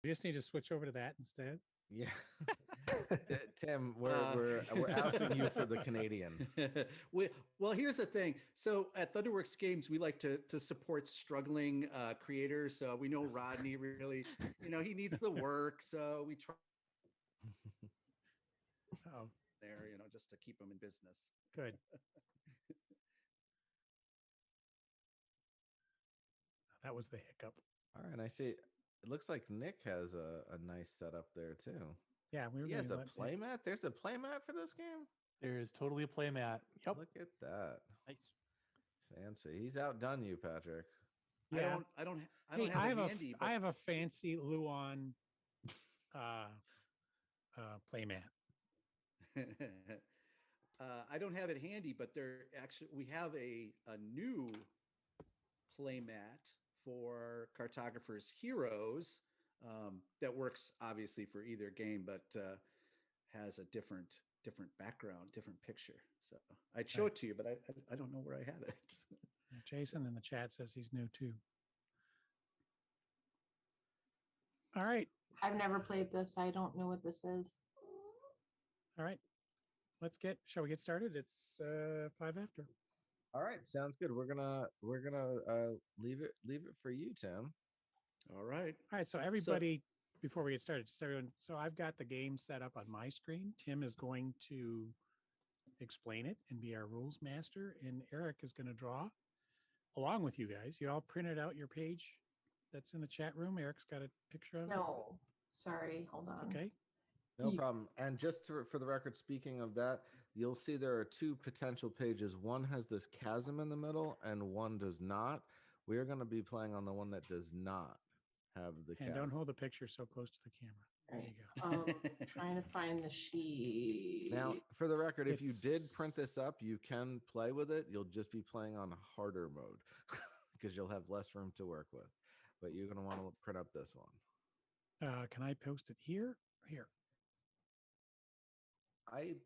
We just need to switch over to that instead. Yeah. Tim, we're Uh, we're ousting you for the Canadian. well, here's the thing. So at Thunderworks Games, we like to support struggling creators. So we know Rodney really, he needs the work. So we try Oh, there, just to keep him in business. good. That was the hiccup. All right, I see. It looks like Nick has a nice setup there too. Yeah, we were He going has to a let playmat. There's a playmat for this game. There is totally a playmat. Yep. Look at that. Nice. Fancy. He's outdone you, Patrick. Yeah. I don't Hey, have I it have handy. I have a fancy Luan playmat. I don't have it handy, but we have a new playmat for Cartographers Heroes that works obviously for either game, but has a different background, different picture. So I'd show it to you, but I don't know where I have it. Jason in the chat says he's new too. All right. I've never played this. I don't know what this is. All right. Shall we get started? It's 5 after. All right, sounds good. We're gonna leave it for you, Tim. All right. All right. So everybody, before we get started, just everyone. So I've got the game set up on my screen. Tim is going to explain it and be our rules master, and Eric is going to draw along with you guys. You all printed out your page that's in the chat room. Eric's got a picture of it. No, sorry. Hold on. It's okay. No problem. And just for the record, speaking of that, you'll see there are two potential pages. One has this chasm in the middle, and one does not. We are going to be playing on the one that does not have the And chasm. don't hold the picture so close to the camera. There Right. you go. Trying to find the sheet. Now, for the record, if you did It's- print this up, you can play with it. You'll just be playing on harder mode because you'll have less room to work with. But you're going to want to print up this one. Can I post it here? Here. I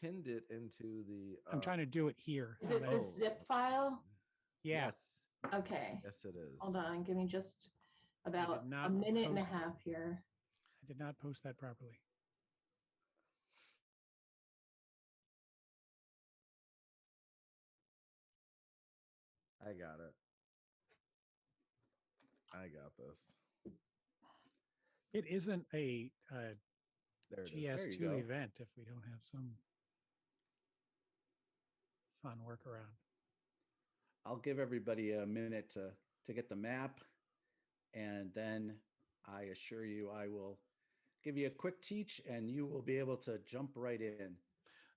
pinned it into the. I'm trying to do it here. Is so it that- the Oh. zip file? Yeah. Yes, Okay. yes, it is. Hold on. Give me just about a not minute and a post- half here. I did not post that properly. I got it. I got this. It isn't a There it is. There you GS2 go. event if we don't have some fun workaround. I'll give everybody a minute to get the map, and then I assure you I will give you a quick teach, and you will be able to jump right in.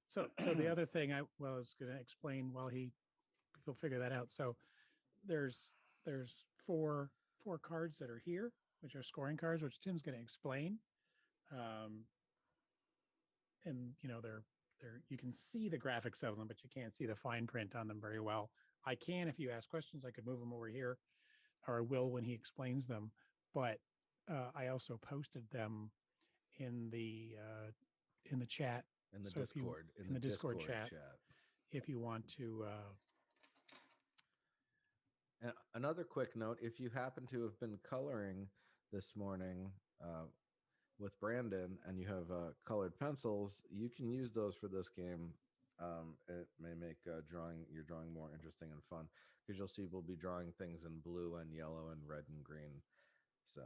So the other thing I was going to explain while people figure that out. So there's four cards that are here, which are scoring cards, which Tim's going to explain. And they're you can see the graphics of them, but you can't see the fine print on them very well. I can, if you ask questions, I could move them over here, or I will when he explains them. But I also posted them in the chat. In the So if you- Discord. in the Discord chat. If you want to, And another quick note, if you happen to have been coloring this morning with Brandon and you have colored pencils, you can use those for this game. It may make your drawing more interesting and fun because you'll see we'll be drawing things in blue and yellow and red and green. So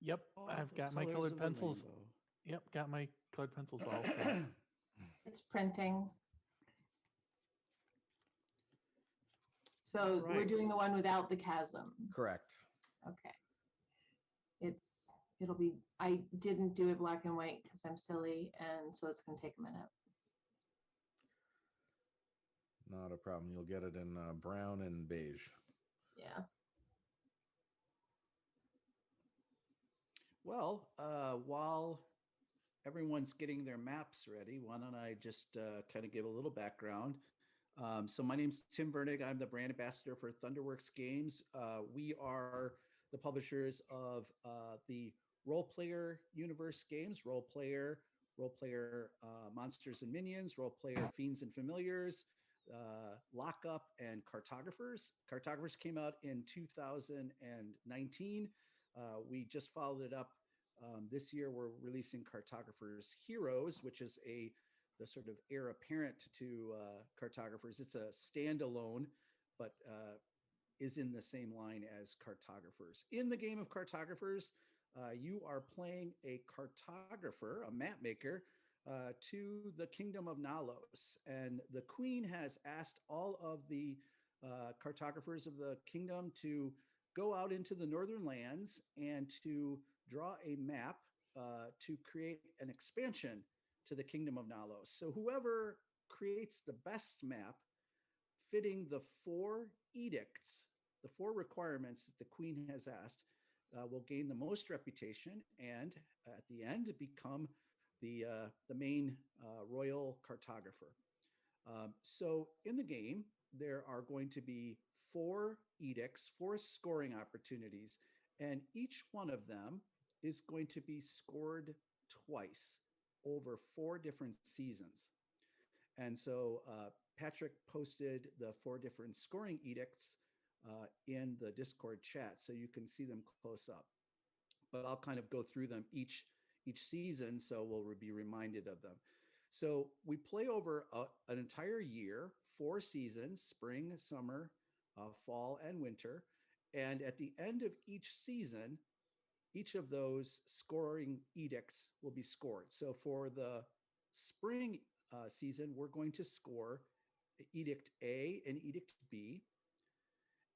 Yep. All I've the got my colors colored of the pencils. rainbow. Yep. Got my colored pencils all set. It's printing. So we're Right. doing the one without the chasm. correct. Okay. I didn't do it black and white because I'm silly, and so it's going to take a minute. Not a problem. You'll get it in brown and beige. Yeah. Well, while everyone's getting their maps ready, why don't I just kind of give a little background? So my name's Tim Vernig. I'm the brand ambassador for Thunderworks Games. We are the publishers of the Role Player Universe games, Role Player Monsters and Minions, Role Player Fiends and Familiars, Lockup and Cartographers. Cartographers came out in 2019. We just followed it up this year. We're releasing Cartographers Heroes, which is the sort of heir apparent to Cartographers. It's a standalone, but is in the same line as Cartographers. In the game of Cartographers, you are playing a cartographer, a map maker, to the kingdom of Nalos. And the queen has asked all of the cartographers of the kingdom to go out into the northern lands and to draw a map to create an expansion to the kingdom of Nalos. So whoever creates the best map fitting the 4 edicts, the 4 requirements that the queen has asked, will gain the most reputation and at the end become the main royal cartographer. So in the game, there are going to be 4 edicts, 4 scoring opportunities, and each one of them is going to be scored twice over 4 different seasons. And so Patrick posted the 4 different scoring edicts in the Discord chat, so you can see them close up. But I'll kind of go through them each season, so we'll be reminded of them. So we play over an entire year, 4 seasons: spring, summer, fall, and winter. And at the end of each season, each of those scoring edicts will be scored. So for the spring season, we're going to score Edict A and Edict B.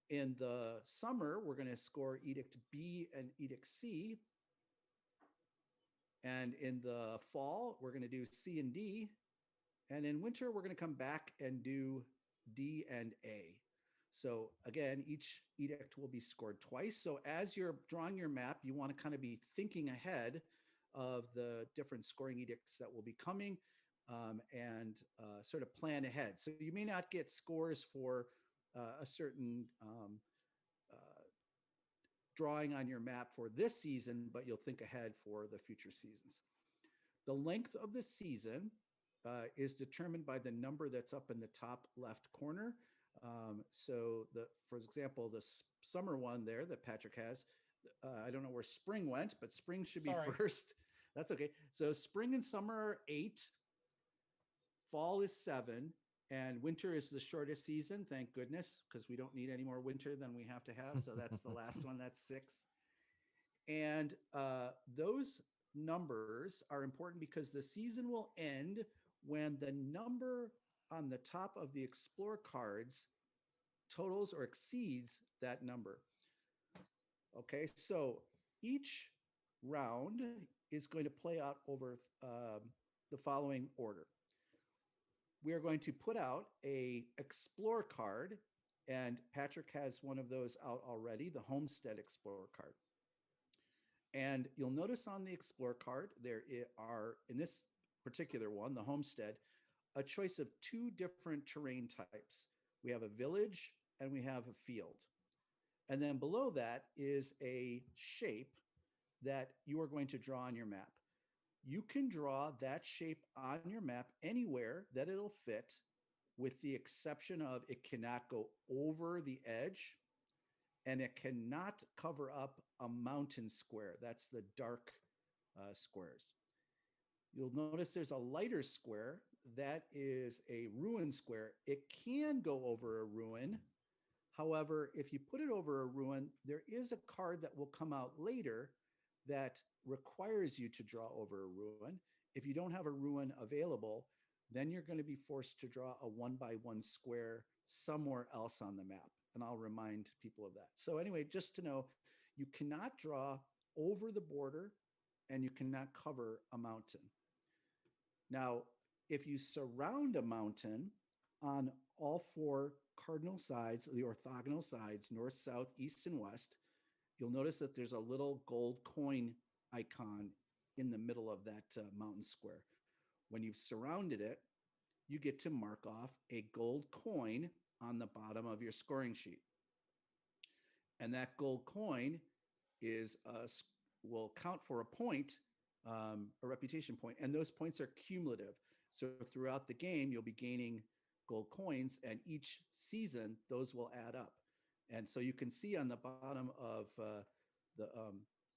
In the summer, we're going to score Edict B and Edict C. And in the fall, we're going to do C and D. And in winter, we're going to come back and do D and A. So again, each edict will be scored twice. So as you're drawing your map, you want to kind of be thinking ahead of the different scoring edicts that will be coming and sort of plan ahead. So you may not get scores for a certain drawing on your map for this season, but you'll think ahead for the future seasons. The length of the season is determined by the number that's up in the top left corner. So for example, the summer one there that Patrick has, I don't know where spring went, but spring should be first. That's okay. So spring and summer are 8, fall is 7, and winter is the shortest season, thank goodness, because we don't need any more winter than we have to have. So that's the last one, that's 6. And those numbers are important because the season will end when the number on the top of the Explore cards totals or exceeds that number. Okay, so each round is going to play out over the following order. We are going to put out a Explore card, and Patrick has one of those out already, the Homestead Explorer card. And you'll notice on the Explore card, there are, in this particular one, the Homestead, a choice of 2 different terrain types. We have a village and we have a field. And then below that is a shape that you are going to draw on your map. You can draw that shape on your map anywhere that it'll fit, with the exception of it cannot go over the edge and it cannot cover up a mountain square. That's the dark squares. You'll notice there's a lighter square. That is a ruin square. It can go over a ruin. However, if you put it over a ruin, there is a card that will come out later that requires you to draw over a ruin. If you don't have a ruin available, then you're going to be forced to draw a 1x1 square somewhere else on the map. And I'll remind people of that. So anyway, just to know, you cannot draw over the border and you cannot cover a mountain. Now, if you surround a mountain on all 4 cardinal sides, the orthogonal sides, north, south, east, and west, you'll notice that there's a little gold coin icon in the middle of that mountain square. When you've surrounded it, you get to mark off a gold coin on the bottom of your scoring sheet. And that gold coin will count for a point, a reputation point, and those points are cumulative. So throughout the game, you'll be gaining gold coins, and each season those will add up. And so you can see on the bottom of the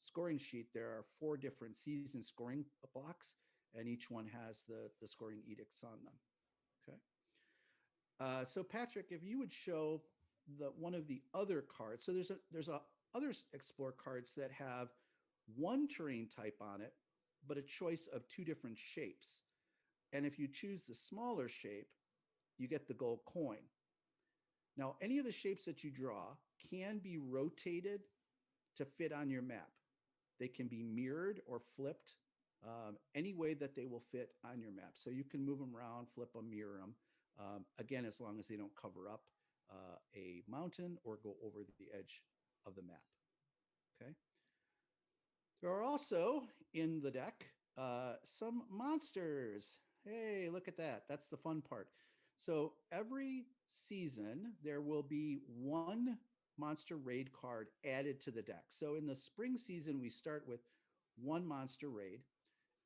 scoring sheet, there are 4 different season scoring blocks, and each one has the scoring edicts on them. Okay. So Patrick, if you would show one of the other cards. So there's other Explore cards that have one terrain type on it, but a choice of 2 different shapes. And if you choose the smaller shape, you get the gold coin. Now, any of the shapes that you draw can be rotated to fit on your map. They can be mirrored or flipped any way that they will fit on your map. So you can move them around, flip them, mirror them. Again, as long as they don't cover up a mountain or go over the edge of the map. Okay. There are also in the deck some monsters. Hey, look at that. That's the fun part. So every season, there will be 1 monster raid card added to the deck. So in the spring season, we start with 1 monster raid.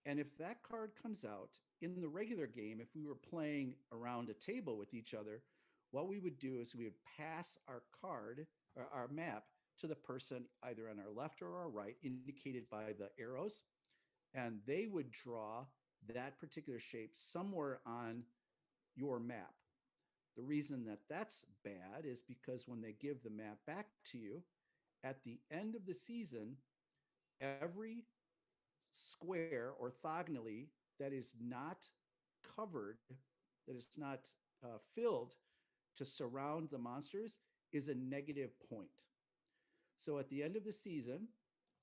And if that card comes out in the regular game, if we were playing around a table with each other, what we would do is we would pass our card or our map to the person either on our left or our right, indicated by the arrows, and they would draw that particular shape somewhere on your map. The reason that that's bad is because when they give the map back to you, at the end of the season, every square orthogonally that is not covered, that is not filled to surround the monsters is a negative point. So at the end of the season,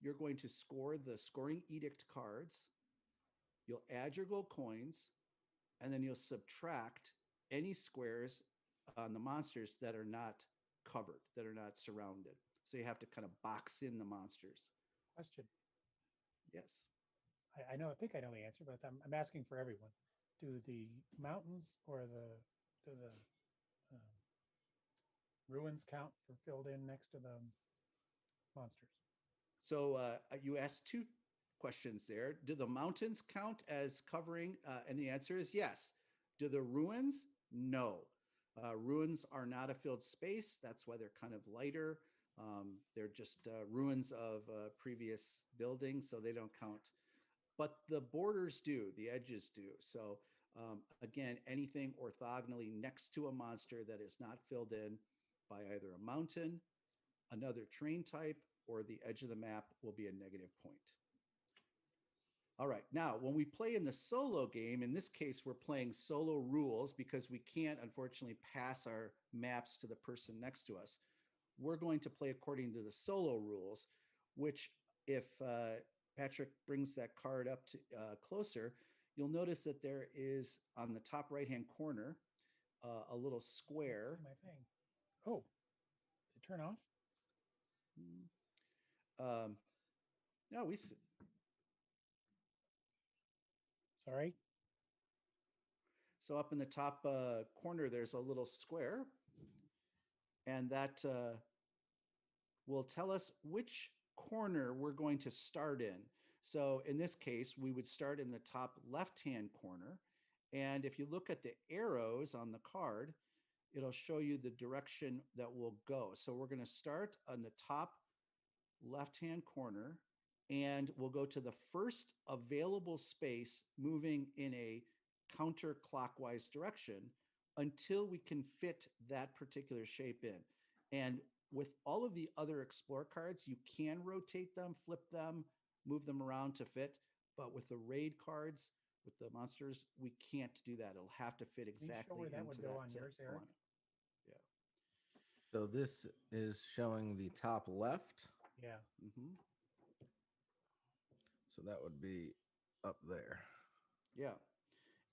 you're going to score the scoring edict cards. You'll add your gold coins, and then you'll subtract any squares on the monsters that are not covered, that are not surrounded. So you have to kind of box in the monsters. Question. Yes. I know, I think I know the answer, but I'm asking for everyone. Do the mountains or do the ruins count for filled in next to the monsters? So you asked 2 questions there. Do the mountains count as covering? And the answer is yes. Do the ruins? No. Ruins are not a filled space. That's why they're kind of lighter. They're just ruins of previous buildings, so they don't count. But the borders do, the edges do. So again, anything orthogonally next to a monster that is not filled in by either a mountain, another terrain type, or the edge of the map will be a negative point. All right, now when we play in the solo game, in this case, we're playing solo rules because we can't, unfortunately, pass our maps to the person next to us. We're going to play according to the solo rules, which if Patrick brings that card up to closer, you'll notice that there is on the top right-hand corner a little square. My thing. Oh, did it turn off? No, we. Sorry. So up in the top corner, there's a little square, and that will tell us which corner we're going to start in. So in this case, we would start in the top left-hand corner. And if you look at the arrows on the card, it'll show you the direction that we'll go. So we're going to start on the top left-hand corner, and we'll go to the first available space moving in a counterclockwise direction until we can fit that particular shape in. And with all of the other Explore cards, you can rotate them, flip them, move them around to fit. But with the raid cards, with the monsters, we can't do that. It'll have to fit exactly where that into would go on yours, Eric? corner. Yeah. So this is showing the top left. Yeah. Mm-hmm. So that would be up there. Yeah.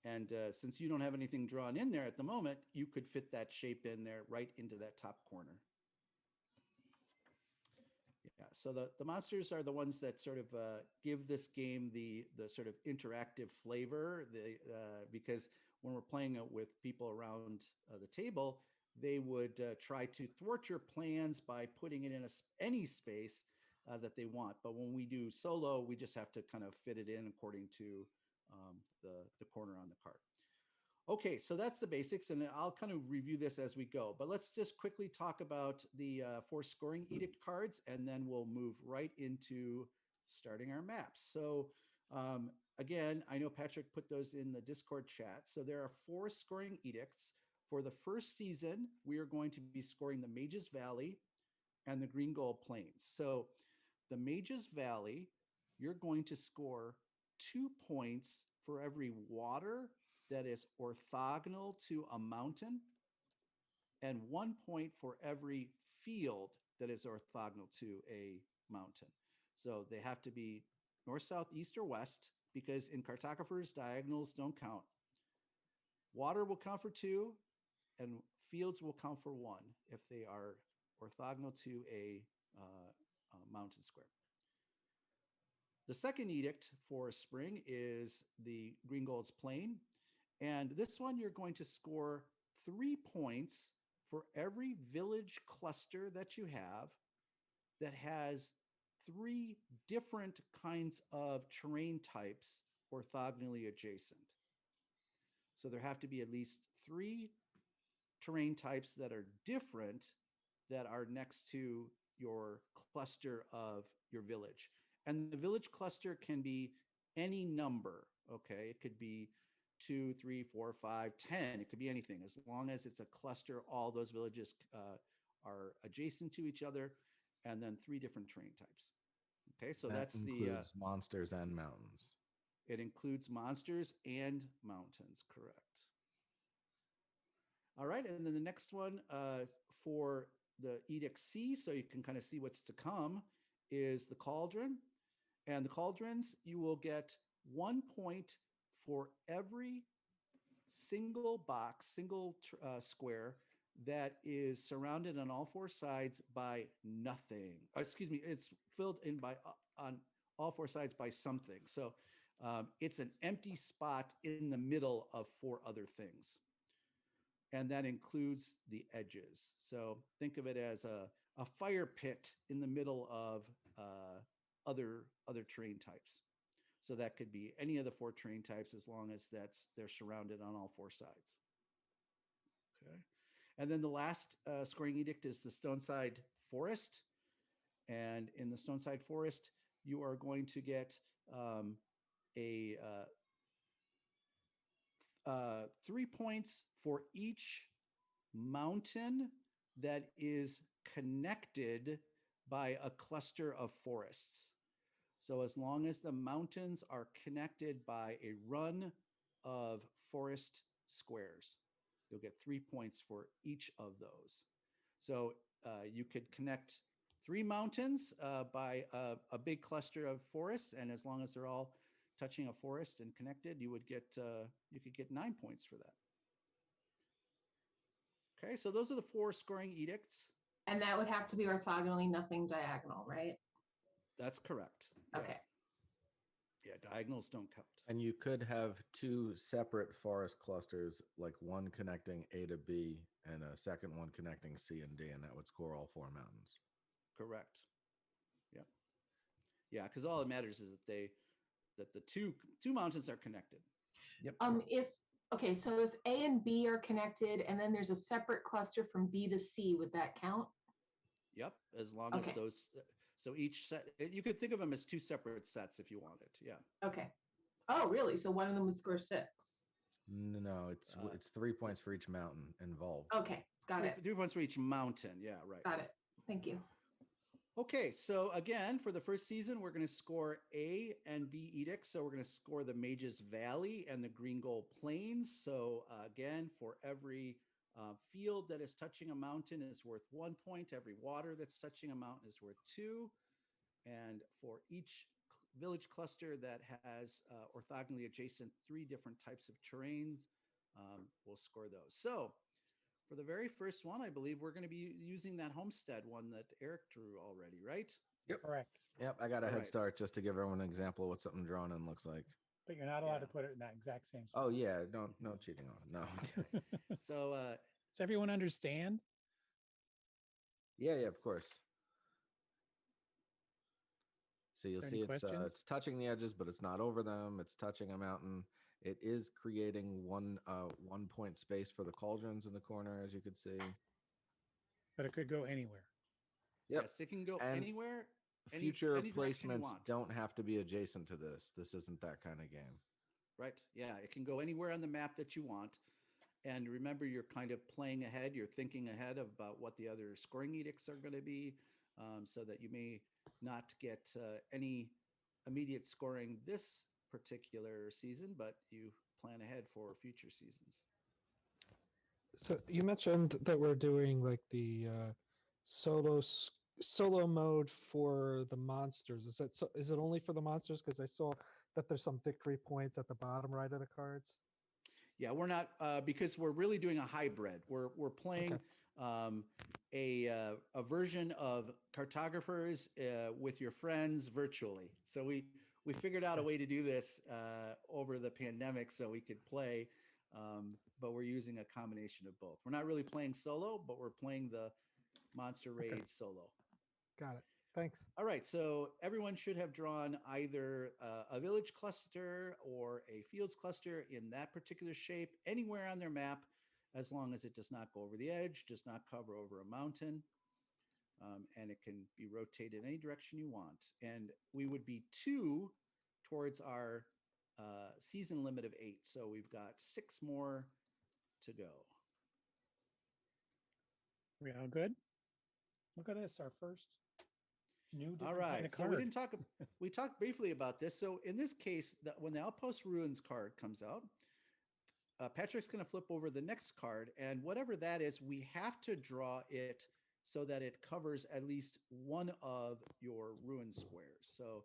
And since you don't have anything drawn in there at the moment, you could fit that shape in there right into that top corner. Yeah, so the monsters are the ones that sort of give this game the sort of interactive flavor. Because when we're playing it with people around the table, they would try to thwart your plans by putting it in any space that they want. But when we do solo, we just have to kind of fit it in according to the corner on the card. Okay, so that's the basics, and I'll kind of review this as we go. But let's just quickly talk about the 4 scoring edict cards, and then we'll move right into starting our maps. So again, I know Patrick put those in the Discord chat. So there are 4 scoring edicts. For the first season, we are going to be scoring the Mages Valley and the Green Gold Plains. So the Mages Valley, you're going to score 2 points for every water that is orthogonal to a mountain, and 1 point for every field that is orthogonal to a mountain. So they have to be north, south, east, or west, because in cartographers, diagonals don't count. Water will count for 2, and fields will count for 1 if they are orthogonal to a mountain square. The second edict for spring is the Green Gold's Plain. And this one, you're going to score 3 points for every village cluster that you have that has 3 different kinds of terrain types orthogonally adjacent. So there have to be at least 3 terrain types that are different that are next to your cluster of your village. And the village cluster can be any number, okay? It could be 2, 3, 4, 5, 10. It could be anything. As long as it's a cluster, all those villages are adjacent to each other, and then 3 different terrain types. Okay, so That that's includes monsters and mountains. it includes monsters and mountains, correct. All right, and then the next one for the Edict C, so you can kind of see what's to come, is the Cauldron. And the Cauldrons, you will get 1 point for every single box, single square that is surrounded on all 4 sides by nothing. Excuse me, it's filled in by on all 4 sides by something. So it's an empty spot in the middle of 4 other things. And that includes the edges. So think of it as a fire pit in the middle of other terrain types. So that could be any of the 4 terrain types, as long as they're surrounded on all 4 sides. Okay. And then the last scoring edict is the Stoneside Forest. And in the Stoneside Forest, you are going to get 3 points for each mountain that is connected by a cluster of forests. So as long as the mountains are connected by a run of forest squares, you'll get 3 points for each of those. So you could connect 3 mountains by a big cluster of forests, and as long as they're all touching a forest and connected, you could get 9 points for that. Okay, so those are the 4 scoring edicts. And that would have to be orthogonally nothing diagonal, right? That's correct. Okay. Yeah, diagonals don't count. And you could have 2 separate forest clusters, like one connecting A to B and a second one connecting C and D, and that would score all 4 mountains. Correct. Yeah. Yeah, because all that matters is that the two mountains are connected. Yep. Okay, so if A and B are connected and then there's a separate cluster from B to C, would that count? Yep, as long as those, so each set, you could think of them as 2 separate sets if you wanted. Yeah. Okay. Oh, really? So one of them would score 6. No, it's 3 points for each mountain involved. Okay, got it. 3 points for each mountain. Yeah, right. Got it. Thank you. Okay, so again, for the first season, we're going to score A and B edicts. So we're going to score the Mages Valley and the Green Gold Plains. So again, for every field that is touching a mountain is worth 1 point. Every water that's touching a mountain is worth 2. And for each village cluster that has orthogonally adjacent 3 different types of terrains, we'll score those. So for the very first one, I believe we're going to be using that homestead one that Eric drew already, right? Yep. Correct. Yep, I got a All head right. start just to give everyone an example of what something drawn in looks like. But you're not allowed Yeah. to put it in that exact same spot. Oh yeah, no cheating on it. No. Okay. So Does everyone understand? Yeah, of course. So you'll there see any it's questions? touching the edges, but it's not over them. It's touching a mountain, It is creating 1 point space for the cauldrons in the corner, as you could see. But it could go anywhere. Yep. Yes, it can go And anywhere. Future any direction you placements want. don't have to be adjacent to this. This isn't that kind of game. Right. Yeah, it can go anywhere on the map that you want. And remember, you're kind of playing ahead. You're thinking ahead about what the other scoring edicts are going to be, so that you may not get any immediate scoring this particular season, but you plan ahead for future seasons. So you mentioned that we're doing like the solo mode for the monsters. Is that so? Is it only for the monsters? Because I saw that there's some victory points at the bottom right of the cards. Yeah, we're not because we're really doing a hybrid. We're playing a version of cartographers with your friends virtually. So we figured out a way to do this over the pandemic so we could play, but we're using a combination of both. We're not really playing solo, but we're playing the Monster Raid solo. Got it. Thanks. All right, so everyone should have drawn either a village cluster or a fields cluster in that particular shape anywhere on their map, as long as it does not go over the edge, does not cover over a mountain, and it can be rotated any direction you want. And we would be 2 towards our season limit of 8. So we've got 6 more to go. We all good? Look at this, our first new All different kind right. of So we card. didn't talk. We talked briefly about this. So in this case, when the Outpost Ruins card comes out, Patrick's going to flip over the next card, and whatever that is, we have to draw it so that it covers at least one of your ruin squares. So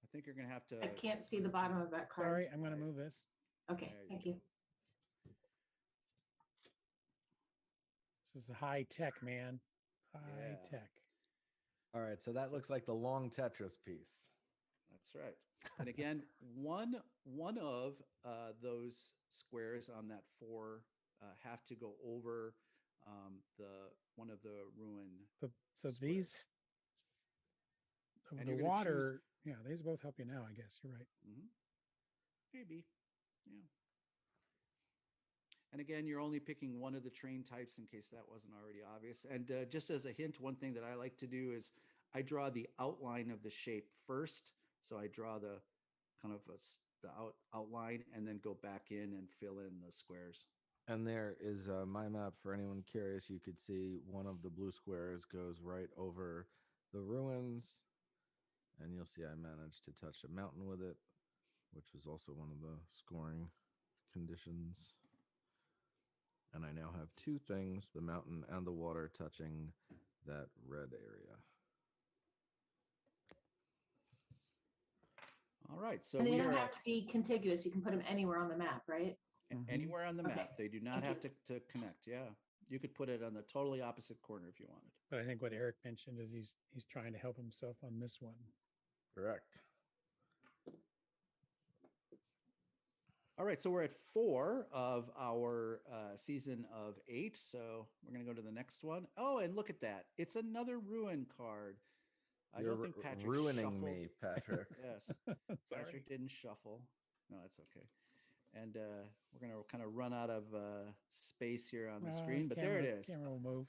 I think you're going to have to. I can't see the bottom of that card. Sorry, I'm going to Right. move this. Okay, There you thank go. you. This is high tech, man. High Yeah. tech. All right, so that looks like the long Tetris piece. That's right. And again, one of those squares on that 4 have to go over one of the ruin. So squares. these, And the you're gonna water, yeah, these both help you now, I guess. You're right. Mm-hmm. Maybe, yeah. And again, you're only picking one of the terrain types in case that wasn't already obvious. And just as a hint, one thing that I like to do is I draw the outline of the shape first. So I draw the kind of outline and then go back in and fill in the squares. And there is my map for anyone curious. You could see one of the blue squares goes right over the ruins. And you'll see I managed to touch a mountain with it, which was also one of the scoring conditions. And I now have 2 things, the mountain and the water, touching that red area. All right. So And they we don't are have at to be contiguous. You can put them anywhere on the map, right? anywhere on the Okay. map. They do not Thank have to connect. Yeah. You could put it on the totally opposite corner if you wanted. But I think what Eric mentioned is he's trying to help himself on this one. Correct. All right, so we're at 4 of our season of 8. So we're going to go to the next one. Oh, and look at that. It's another ruin card. I You're don't think Patrick ruining shuffled. me, Patrick. Yes, Sorry. Patrick didn't shuffle. No, that's okay. And we're going to kind of run out of space here on the screen, this but there it camera- is. Camera will move.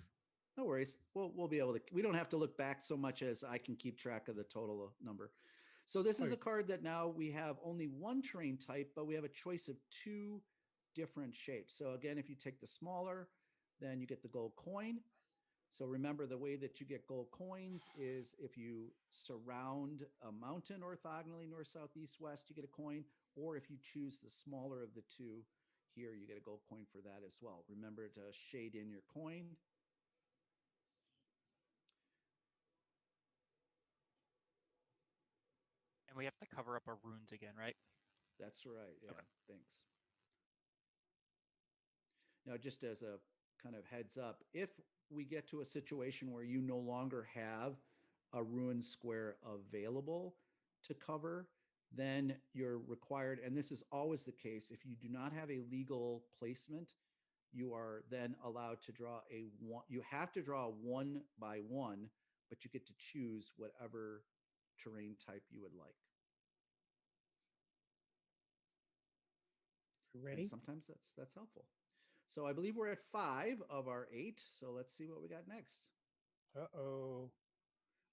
No worries. We'll be able to. We don't have to look back so much as I can keep track of the total number. So this is Oh, a card that now we have only one terrain type, but we have a choice of 2 different shapes. So again, if you take the smaller, then you get the gold coin. So remember, the way that you get gold coins is if you surround a mountain orthogonally north, south, east, west, you get a coin. Or if you choose the smaller of the 2 here, you get a gold coin for that as well. Remember to shade in your coin. And we have to cover up our runes again, right? That's right. Yeah, Okay. thanks. Now, just as a kind of heads up, if we get to a situation where you no longer have a ruin square available to cover, then you're required, and this is always the case, if you do not have a legal placement, you are then allowed to draw you have to draw 1 by 1, but you get to choose whatever terrain type you would like. And Ready? sometimes that's helpful. So I believe we're at 5 of our 8. So let's see what we got next. Uh-oh.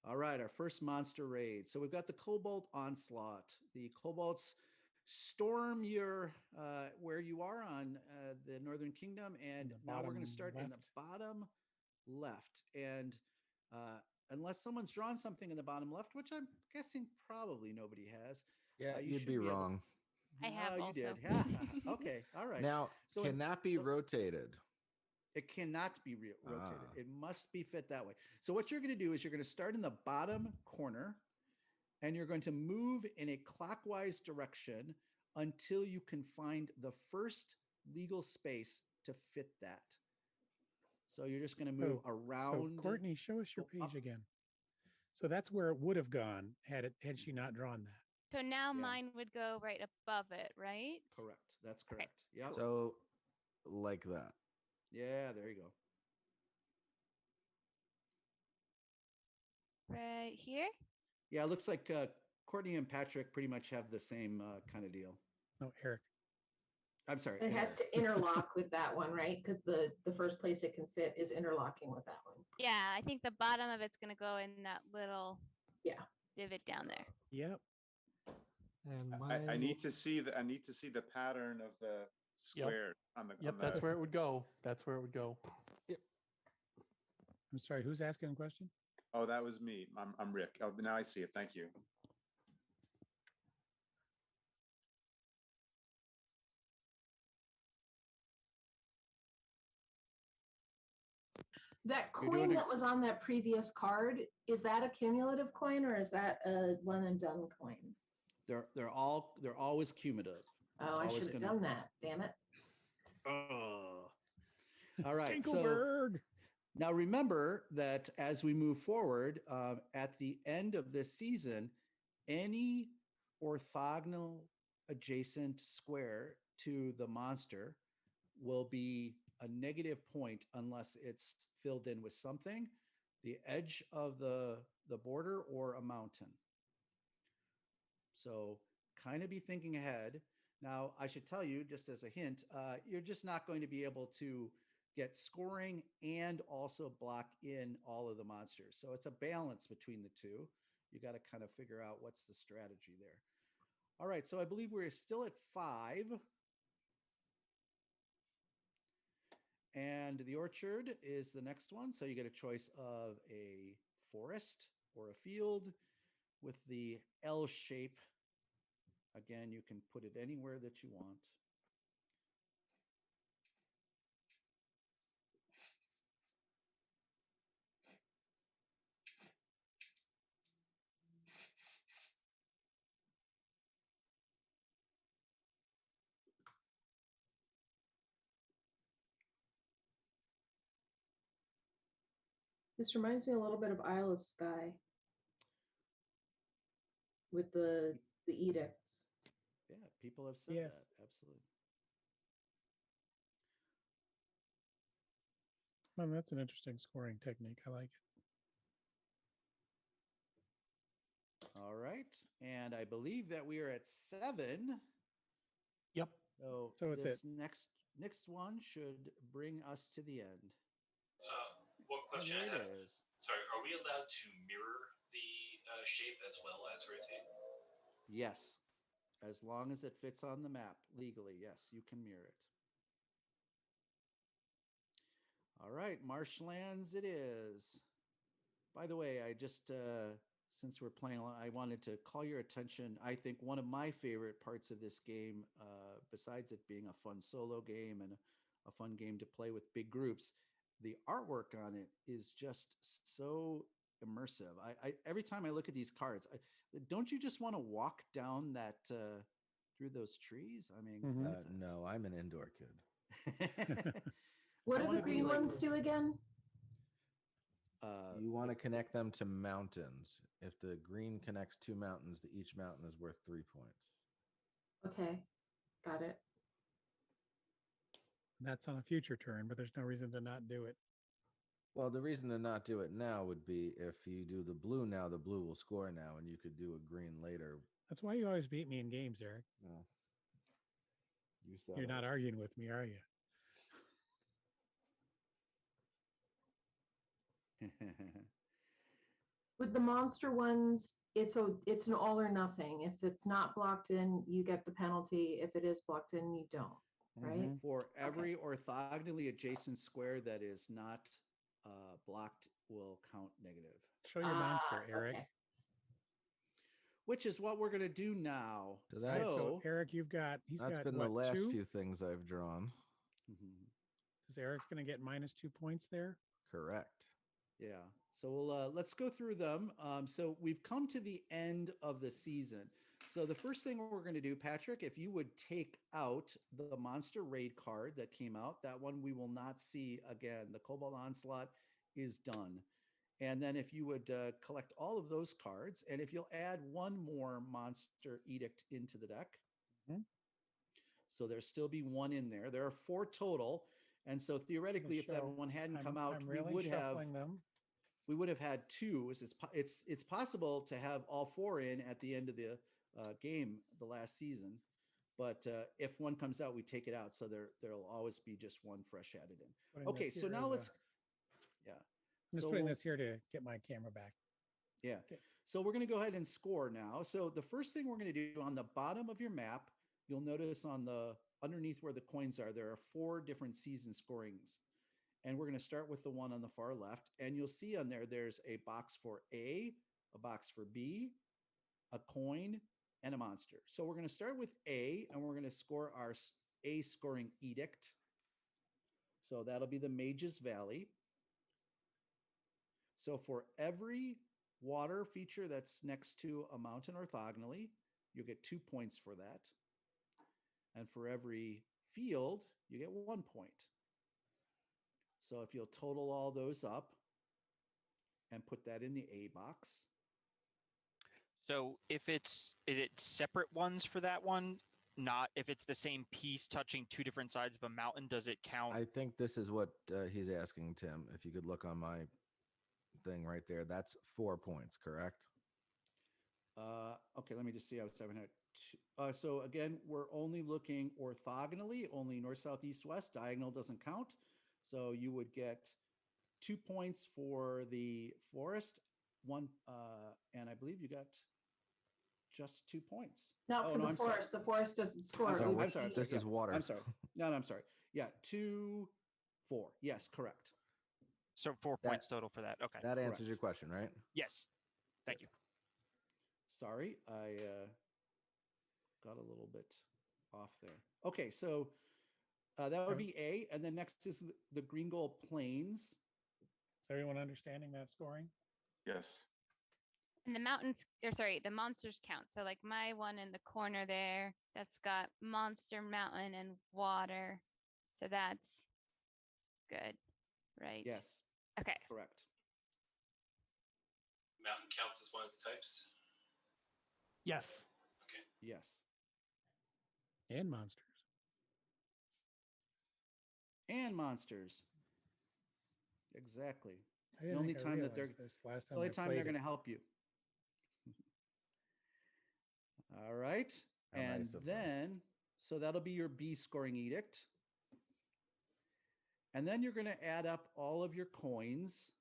All right, our first monster raid. So we've got the Cobalt Onslaught. The Cobalts storm your where you are on the Northern Kingdom, and the now we're going bottom to start in the left. bottom left. And unless someone's drawn something in the bottom left, which I'm guessing probably nobody has. Yeah, You you'd should be able- wrong. I have you also. did. Yeah. Okay. All right. Now, So can that be so- rotated? It cannot be rotated. Ah. It must be fit that way. So what you're going to do is you're going to start in the bottom corner and you're going to move in a clockwise direction until you can find the first legal space to fit that. So you're just going to move around. So Courtney, show us your go up. page again. So that's where it would have gone had she not drawn that. So now Yeah. mine would go right above it, right? Correct. That's Okay. correct. Yeah. So, like that. Yeah, there you go. Right here. Yeah, it looks like Courtney and Patrick pretty much have the same kind of deal. No, Eric. I'm sorry. It has Eric. to interlock with that one, right? Because the first place it can fit is interlocking with that one. Yeah, I think the bottom of it's gonna go in that little Yeah. divot down there. Yep. And I mine need to see the pattern of the square on the. Yep, on that's the, where it would go. That's where it would go. I'm sorry, who's asking a question? Oh, that was me. I'm Rick. Oh, now I see it. Thank you. That You're doing coin a- that was on that previous card, is that a cumulative coin or is that a one and done coin? They're always cumulative. Oh, I Always should have gonna- done that. Damn it. Oh. All right. So Dinkelberg. now remember that as we move forward, at the end of this season, any orthogonal adjacent square to the monster will be a negative point unless it's filled in with something, the edge of the border or a mountain. So kind of be thinking ahead. Now, I should tell you, just as a hint, you're just not going to be able to get scoring and also block in all of the monsters. So it's a balance between the two. You got to kind of figure out what's the strategy there. All right, so I believe we're still at 5. And the orchard is the next one. So you get a choice of a forest or a field with the L shape. Again, you can put it anywhere that you want. This reminds me a little bit of Isle of Skye with the edicts. Yeah, people have said Yes. that. Absolutely. Well, that's an interesting scoring technique. I like it. All right. And I believe that we are at 7. Yep. So, So it's this next one should bring us to the end. What And question I there have? it is. Sorry, are we allowed to mirror the shape as well as rotate? Yes. As long as it fits on the map legally, yes, you can mirror it. All right, marshlands it is. By the way, I just, since we're playing along, I wanted to call your attention. I think one of my favorite parts of this game, besides it being a fun solo game and a fun game to play with big groups, the artwork on it is just so immersive. I every time I look at these cards, don't you just want to walk down that through those trees? I mean, Mhm. No, I'm an indoor kid. What I do wanna the be green like- ones do again? You want to connect them to mountains. If the green connects 2 mountains, each mountain is worth 3 points. Okay, got it. That's on a future turn, but there's no reason to not do it. Well, the reason to not do it now would be if you do the blue now, the blue will score now, and you could do a green later. That's why you always beat me in games, Eric. Well, You said You're it. not arguing with me, are you? With the monster ones, it's an all or nothing. If it's not blocked in, you get the penalty. If it is blocked in, you don't. Right? For every orthogonally adjacent square that is not blocked will count negative, Show your monster, Ah, Eric. okay. which is what we're going to do now. So All that's- right, so So, Eric, he's That's got been what, the last 2? few things I've drawn. Mhm. Is Eric's going to get -2 points there? Correct. Yeah. So let's go through them. So we've come to the end of the season. So the first thing we're going to do, Patrick, if you would take out the Monster Raid card that came out, that one we will not see again. The Cobalt Onslaught is done. And then if you would collect all of those cards, and if you'll add one more Monster Edict into the deck. Mhm. So there'll still be one in there. There are 4 total. And so theoretically, if that show- one hadn't come out, I'm we really would have shuffling them. we would have had 2. It's possible to have all 4 in at the end of the game the last season, but if one comes out, we take it out, so there'll always be just one fresh added in. Putting Okay, this so here now as let's I'm just so putting we'll- this here to get my camera back. yeah. Okay. So we're going to go ahead and score now. So the first thing we're going to do on the bottom of your map, you'll notice on the underneath where the coins are, there are 4 different season scorings. And we're going to start with the one on the far left. And you'll see on there, there's a box for A, a box for B, a coin, and a monster. So we're going to start with A, and we're going to score our A scoring edict. So that'll be the Mage's Valley. So for every water feature that's next to a mountain orthogonally, you'll get 2 points for that. And for every field, you get 1 point. So if you'll total all those up and put that in the A box. So is it separate ones for that one? Not if it's the same piece touching 2 different sides of a mountain, does it count? I think this is what he's asking, Tim. If you could look on my thing right there, that's 4 points, correct? Okay, let me just see. I was 700. So again, we're only looking orthogonally, only north, south, east, west. Diagonal doesn't count. So you would get 2 points for the forest, one, and I believe you got just 2 points. Not Oh, for no, the I'm sorry. forest. The forest doesn't score. sorry, It would I'm sorry, be- This is yeah, water. I'm sorry. No, I'm sorry. Yeah, 2, 4. Yes, correct. So 4 points total for that. Okay. That answers Correct. your question, right? Yes. Thank you. Sorry, I got a little bit off there. Okay, so that would be A, and then next is the Green Gold Plains. Is everyone understanding that scoring? Yes. And the mountains, or sorry, the monsters count. So like my one in the corner there, that's got monster, mountain, and water. So that's good, right? Yes, Okay. correct. Mountain counts as one of the types. Yes. Yes. And monsters. And monsters. Exactly. I didn't only think I time that they're- realized this last The time. only I time played they're going it. to help you. All right. How And nice of them. then, so that'll be your B scoring edict. And then you're going to add up all of your coins.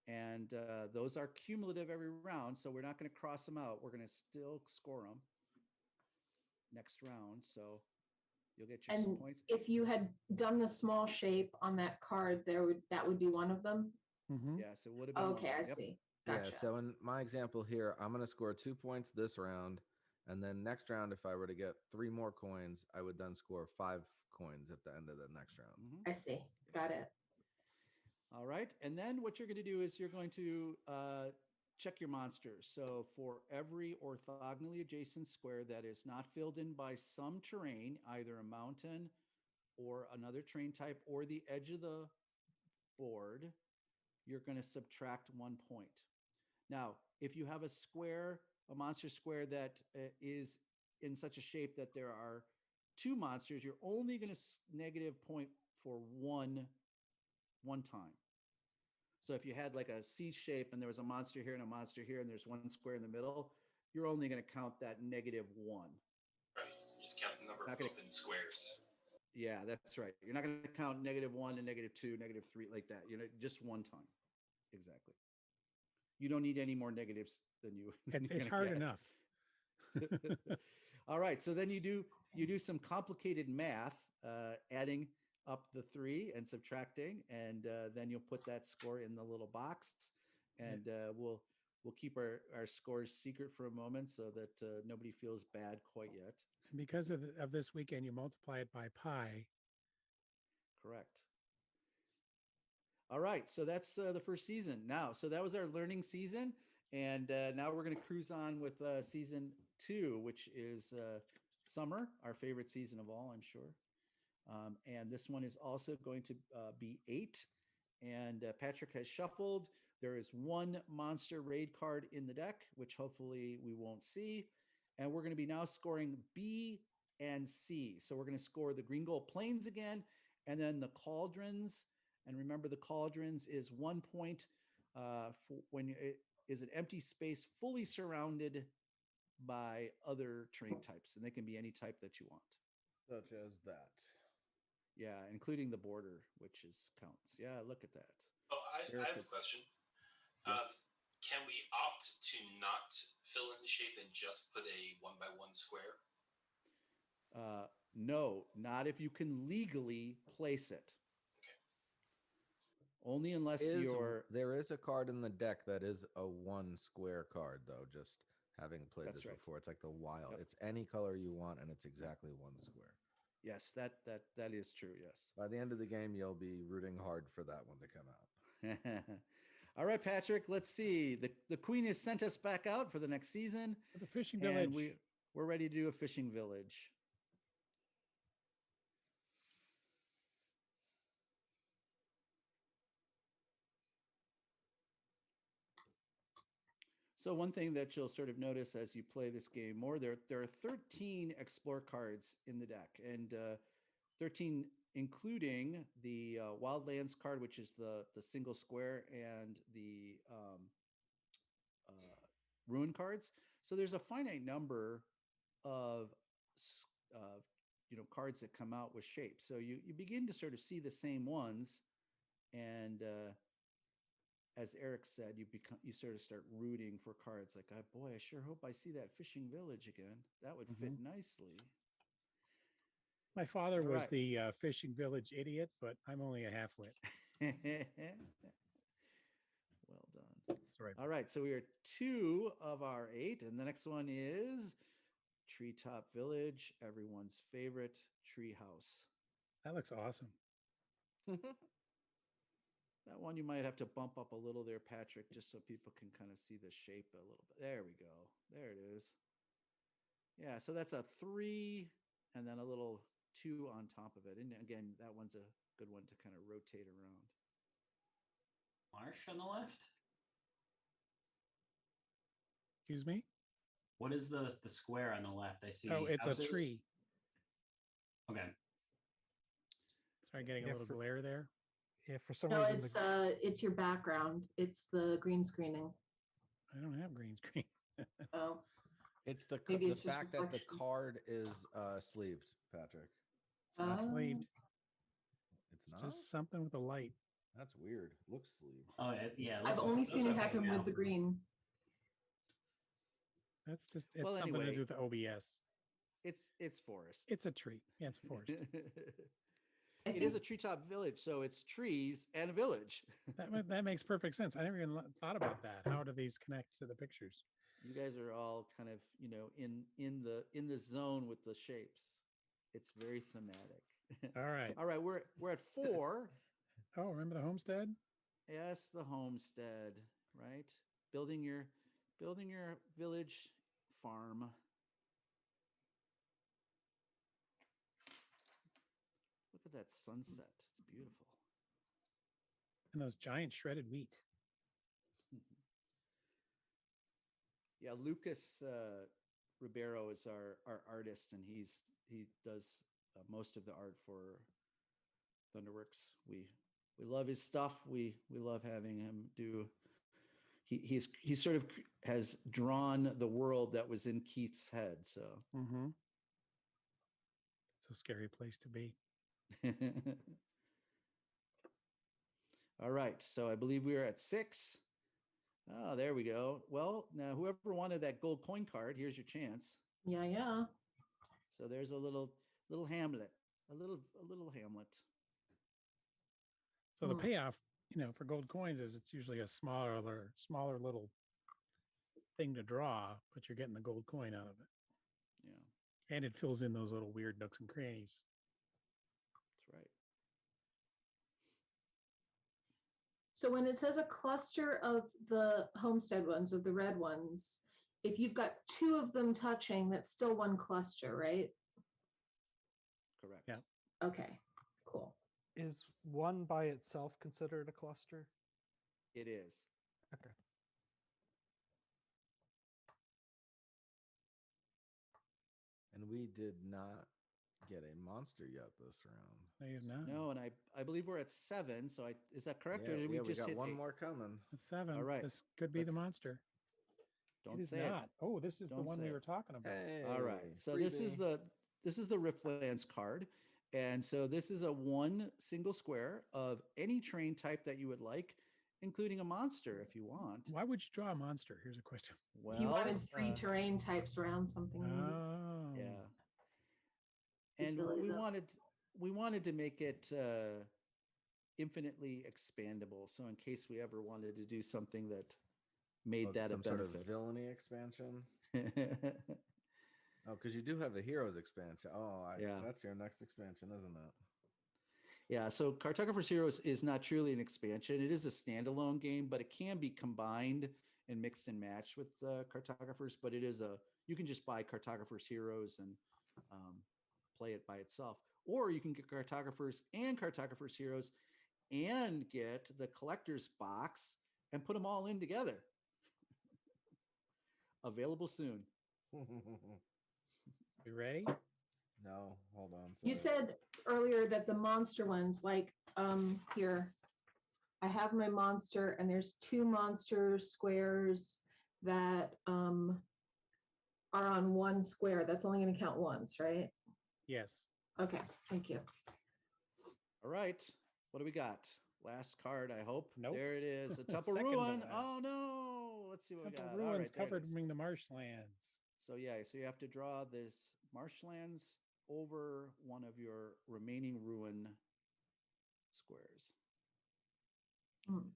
And those are cumulative every round. So we're not going to cross them out. We're going to still score them next round. So you'll get your And points. if you had done the small shape on that card, that would be one of them. Mhm. Yes, it would have been. one Okay, of I them. Yep. see. Gotcha. Yeah, so in my example here, I'm going to score 2 points this round. And then next round, if I were to get 3 more coins, I would then score 5 coins at the end of the next round. Mhm. I see. Got it. All right. And then what you're going to do is you're going to check your monsters. So for every orthogonally adjacent square that is not filled in by some terrain, either a mountain or another terrain type or the edge of the board, you're going to subtract 1 point. Now, if you have a square, a monster square that is in such a shape that there are 2 monsters, you're only going to negative point for one time. So if you had like a C shape and there was a monster here and a monster here and there's one square in the middle, you're only going to count that -1. Right. You just count the number Not of gonna- open squares. Yeah, that's right. You're not going to count -1 and -2, -3 like that. You know, just one time. Exactly. You don't need any more negatives than you. than you're It's gonna hard get. enough. All right. So then you do some complicated math, adding up the 3 and subtracting, and then you'll put that score in the little box, and we'll keep our scores secret for a moment so that nobody feels bad quite yet. And because of this weekend, you multiply it by pi. Correct. All right, so that's the first season. Now, so that was our learning season, and now we're going to cruise on with season 2, which is summer, our favorite season of all, I'm sure. And this one is also going to be 8. And Patrick has shuffled. There is 1 monster raid card in the deck, which hopefully we won't see. And we're going to be now scoring B and C. So we're going to score the Green Gold Plains again, and then the Cauldrons. And remember, the Cauldrons is 1 point for when it is an empty space fully surrounded by other terrain types. And they can be any type that you want. Such as that. Yeah, including the border, which is counts. Yeah, look at that. Oh, I have a Erica's- question. Yes. Can we opt to not fill in the shape and just put a 1x1 square? No, not if you can legally place it. Okay. Only unless you're. There is a card in the deck that is a 1 square card, though. Just having played That's this right. before, it's like the wild. Yep. It's any color you want, and it's exactly 1 square. Yes, that is true. Yes. By the end of the game, you'll be rooting hard for that one to come out. All right, Patrick. Let's see. The Queen has sent us back out for the next season, For the fishing village. and we're ready to do a fishing village. So one thing that you'll sort of notice as you play this game more, there are 13 explore cards in the deck, and 13 including the Wildlands card, which is the single square, and the ruin cards. So there's a finite number of cards that come out with shapes. So you begin to sort of see the same ones, and as Eric said, you sort of start rooting for cards like, oh, boy, I sure hope I see that fishing village again. That would fit nicely. My father All was right. the fishing village idiot, but I'm only a half-wit. Well done. Sorry. All right, so we are 2 of our 8, and the next one is Treetop Village, everyone's favorite tree house. That looks awesome. That one you might have to bump up a little there, Patrick, just so people can kind of see the shape a little bit. There we go. There it is. Yeah, so that's a 3 and then a little 2 on top of it. And again, that one's a good one to kind of rotate around. Marsh on the left? Excuse me? What is the square on the left? I see. Oh, it's houses. a tree. Okay. Sorry, getting a Yeah, little for- glare there. Yeah, for some No, reason, it's your background. It's the green screening. I don't have green screen. Oh, It's the Maybe the it's just fact that the reflection. card is sleeved, Patrick. It's not Oh. sleeved. It's It's not. just something with a light. That's weird. Looks sleeved. Oh, yeah. I've only seen it happen with the green. That's just, it's Well, something to anyway. do with the OBS. It's forest. It's a tree. Yeah, it's a forest. I It is think a treetop village, so it's trees and a village. That makes perfect sense. I never even thought about that. How do these connect to the pictures? You guys are all kind of, in the zone with the shapes. It's very thematic. All right. All right, we're at 4. Oh, remember the homestead? Yes, the homestead, right? Building your village farm. Look at that sunset. It's beautiful. And those giant shredded wheat. Yeah, Lucas Ribeiro is our artist, and he does most of the art for Thunderworks. We love his stuff. We love having him do. He sort of has drawn the world that was in Keith's head. So Mm-hmm. It's a scary place to be. All right. So I believe we are at 6. Oh, there we go. Well, now whoever wanted that gold coin card, here's your chance. Yeah, yeah. So there's a little hamlet, a little hamlet. So the Hmm. payoff, for gold coins is it's usually a smaller little thing to draw, but you're getting the gold coin out of it. Yeah, And it fills in those little weird nooks and crannies. that's right. So when it says a cluster of the homestead ones, of the red ones, if you've got 2 of them touching, that's still one cluster, right? Correct. Yeah. Okay, cool. Is one by itself considered a cluster? It is. Okay. And we did not get a monster yet this round. No, you've not. No, and I believe we're at 7. So is that correct? Yeah, or did we we just got hit one 8? more coming. It's 7. All right. This could be the Let's- monster. Don't It is say not. Oh, this is the Don't one say we it. were talking about. All right. Hey, So this is freebie. the Riftlands card. And so this is a 1 single square of any terrain type that you would like, including a monster if you want. Why would you draw a monster? Here's a question. Well, He wanted 3 terrain types around something. maybe. Oh. yeah. Be And silly, though. we wanted to make it infinitely expandable. So in case we ever wanted to do something that made Oh, that a some sort of benefit. villainy expansion. Oh, because you do have the heroes expansion. Oh, Yeah. That's your next expansion, isn't it? Yeah, so Cartographer's Heroes is not truly an expansion. It is a standalone game, but it can be combined and mixed and matched with Cartographers. But you can just buy Cartographer's Heroes and play it by itself. Or you can get Cartographers and Cartographer's Heroes and get the collector's box and put them all in together. Available soon. You ready? No, hold on. You sorry. said earlier that the monster ones, like here, I have my monster and there's 2 monster squares that are on 1 square. That's only going to count once, right? Yes. Okay, thank you. All right. What do we got? Last card, I hope. Nope. There it is. A Temple Second to Ruin. last. Oh no. Let's see what we Temple got. All ruins right, there it is. covering the marshlands. So yeah, so you have to draw this marshlands over one of your remaining ruin squares. Hmm.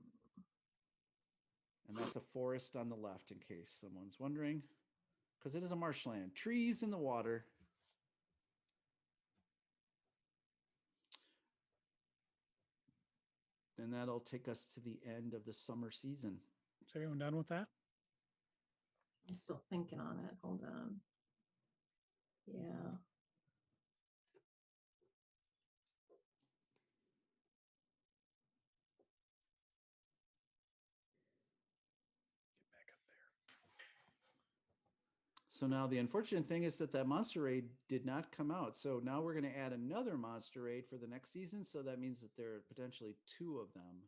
And that's a forest on the left, in case someone's wondering. Because it is a marshland. Trees in the water. And that'll take us to the end of the summer season. Is everyone done with that? I'm still thinking on it. Hold on. Yeah. Get back up there. So now the unfortunate thing is that monster raid did not come out. So now we're going to add another monster raid for the next season. So that means that there are potentially 2 of them.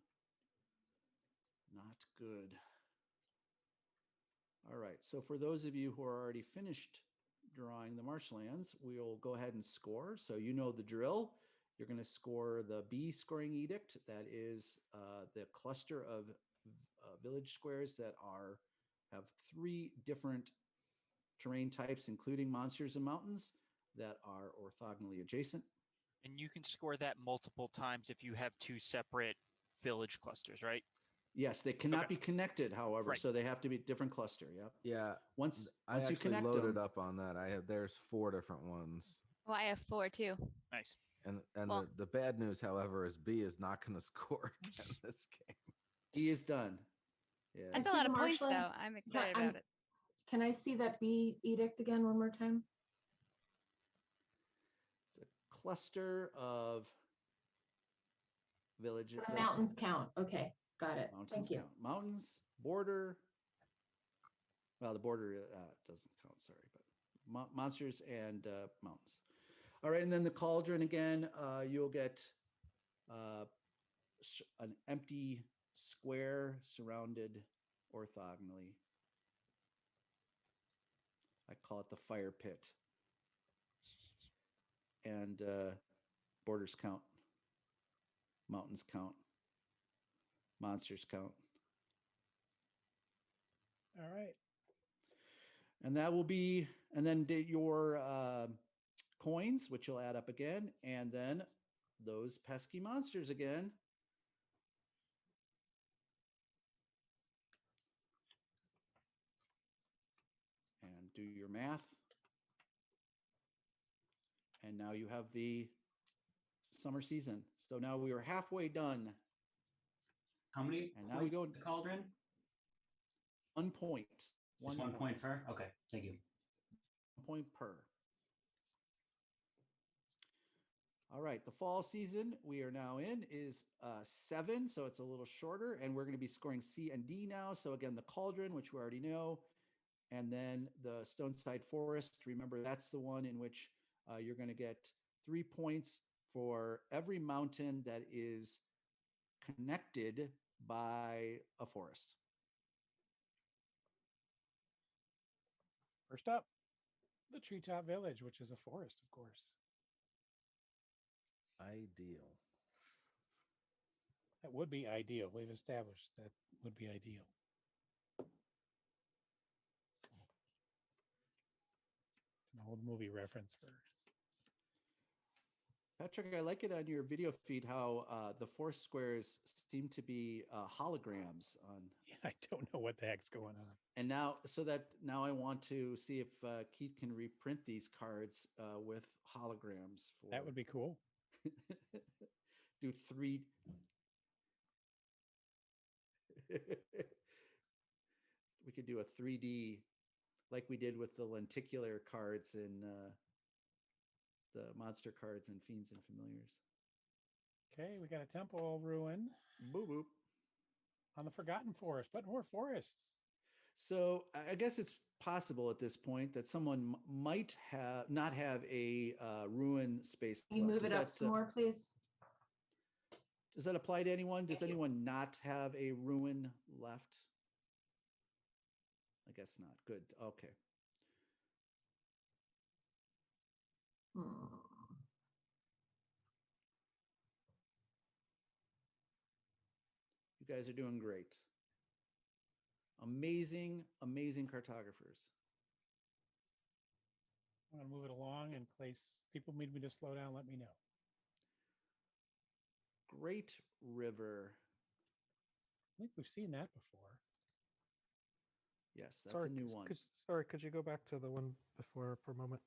Not good. All right. So for those of you who are already finished drawing the marshlands, we'll go ahead and score. So you know the drill. You're going to score the B scoring edict. That is the cluster of village squares that have 3 different terrain types, including monsters and mountains, that are orthogonally adjacent. And you can score that multiple times if you have 2 separate village clusters, right? Yes, they cannot Okay. be connected, however, Right. so they have to be a different cluster. Yep. Yeah, Once I once you actually connect loaded them, up on that. There's 4 different ones. Oh, I have 4 too. Nice. And Well- the bad news, however, is B is not going to score again this game. he is done. Yeah. That's I a see lot the of points, though. marshlands. I'm Yeah, excited I'm- about it. Can I see that B edict again one more time? It's a cluster of village The mountains count. Okay, got it. mountains Thank you. count. Mountains, border. Well, the border doesn't count. Sorry, but monsters and mountains. All right, and then the cauldron again. You'll get an empty square surrounded orthogonally. I call it the fire pit. and borders count, mountains count, monsters count. All right. And that will be, and then your coins, which you'll add up again, and then those pesky monsters again. And do your math. And now you have the summer season. So now we are halfway done. How many And now we points go is the cauldron? 1 point. Just 1 point per? Okay, thank you. 1 point per. All right, the fall season we are now in is 7, so it's a little shorter, and we're going to be scoring C and D now. So again, the cauldron, which we already know, and then the Stoneside Forest. Remember, that's the one in which you're going to get 3 points for every mountain that is connected by a forest. First up, the Treetop Village, which is a forest, of course. Ideal. That would be ideal. We've established that would be ideal. It's an old movie reference for. Patrick, I like it on your video feed how the forest squares seem to be holograms on. Yeah, I don't know what the heck's going on. And now, now I want to see if Keith can reprint these cards with holograms. That would be cool. Do 3. We could do a 3D like we did with the lenticular cards in the monster cards and Fiends and Familiars. Okay, we got a temple ruin. Boop boop. On the Forgotten Forest, but more forests. So I guess it's possible at this point that someone might not have a ruin space. Can you move it up some more, please? Does that apply to anyone? Does anyone not have a ruin left? I guess not. Good. Okay. You guys are doing great. Amazing, amazing cartographers. I'm going to move it along in place. People need me to slow down. Let me know. Great River. I think we've seen that before. Yes, that's a new one. Could you go back to the one before for a moment?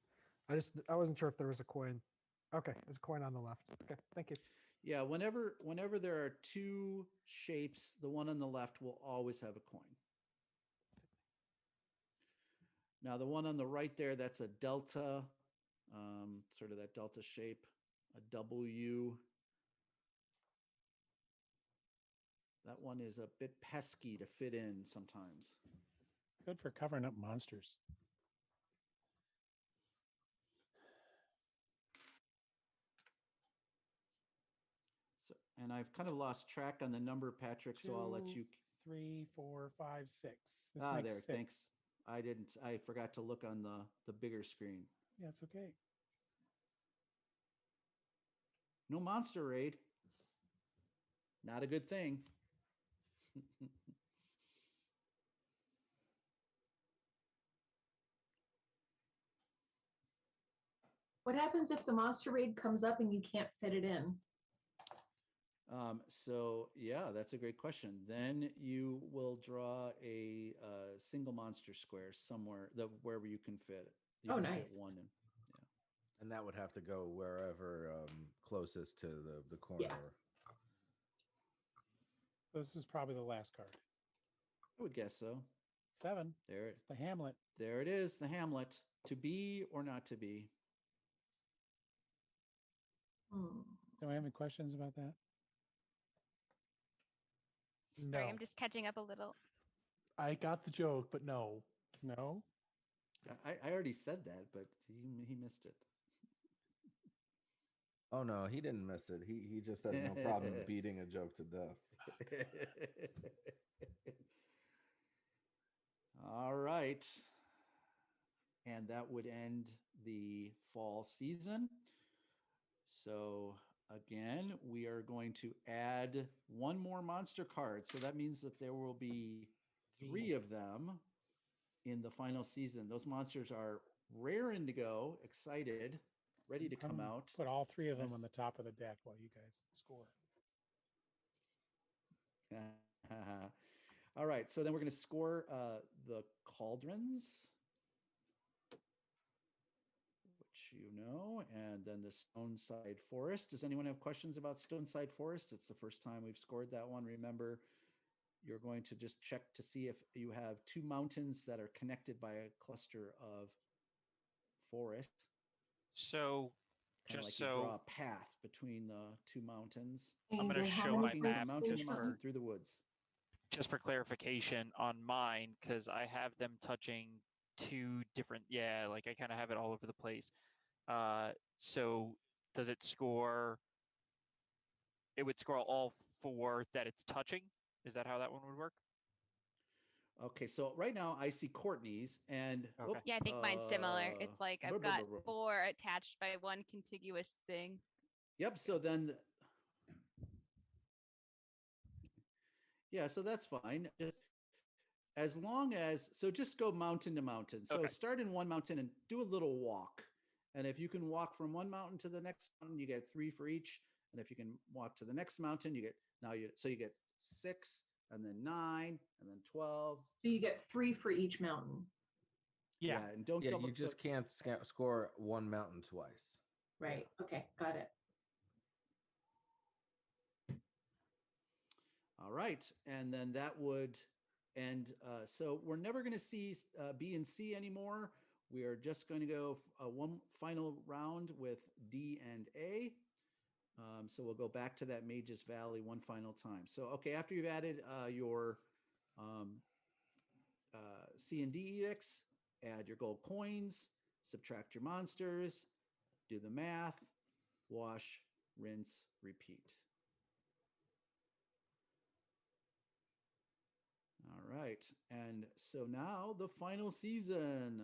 I wasn't sure if there was a coin. Okay, there's a coin on the left. Okay, thank you. Yeah, whenever there are 2 shapes, the one on the left will always have a coin. Now the one on the right there, that's a delta, sort of that delta shape, a W. That one is a bit pesky to fit in sometimes. Good for covering up monsters. So, and I've kind of lost track on the number, Patrick, so I'll let you. 3, 4, 5, 6. This There, makes 6. thanks. I forgot to look on the bigger screen. Yeah, it's okay. No monster raid. Not a good thing. What happens if the monster raid comes up and you can't fit it in? So yeah, that's a great question. Then you will draw a single monster square somewhere wherever you can fit it. You can fit nice. one in. Yeah. And that would have to go wherever closest to the corner. Yeah. This is probably the last card. I would guess so. 7. There, It's the Hamlet. there it is, the Hamlet. To be or not to be. Do I have any questions about that? Sorry, No, I'm just catching up a little. I got the joke, but no. No? I already said that, but he missed it. Oh no, he didn't miss it. He just has no problem beating a joke to death. All right. And that would end the fall season. So again, we are going to add one more monster card. So that means that there will be 3 of them in the final season. Those monsters are raring to go, excited, ready to come out. Put all 3 of them Yes. on the top of the deck while you guys score. All right, so then we're going to score the cauldrons, which you know, and then the Stoneside Forest. Does anyone have questions about Stoneside Forest? It's the first time we've scored that one. Remember, you're going to just check to see if you have 2 mountains that are connected by a cluster of forest. So Kinda just like you draw so a path between the 2 mountains, I'm going to Angel, how show many my walking from map mountain just to mountain for through the woods. clarification on mine because I have them touching 2 different. Yeah, like I kind of have it all over the place. So does it score? It would score all 4 that it's touching. Is that how that one would work? Okay, so right now I see Courtney's and Okay. Yeah, I think mine's similar. It's like I've got blah. 4 attached by one contiguous thing. Yep, so then yeah, so that's fine. As long as so just go mountain to mountain. So Okay. start in one mountain and do a little walk. And if you can walk from one mountain to the next mountain, you get 3 for each. And if you can walk to the next mountain, you get you get 6 and then 9 and then 12. So you get 3 for each mountain. Yeah. And don't Yeah, double you just can't score one mountain twice. Right. Okay. Got it. All right, and then that would end. So we're never going to see B and C anymore. We are just going to go one final round with D and A. So we'll go back to that Mages Valley one final time. So, okay, after you've added your C and D edicts, add your gold coins, subtract your monsters, do the math, wash, rinse, repeat. All right, and so now the final season.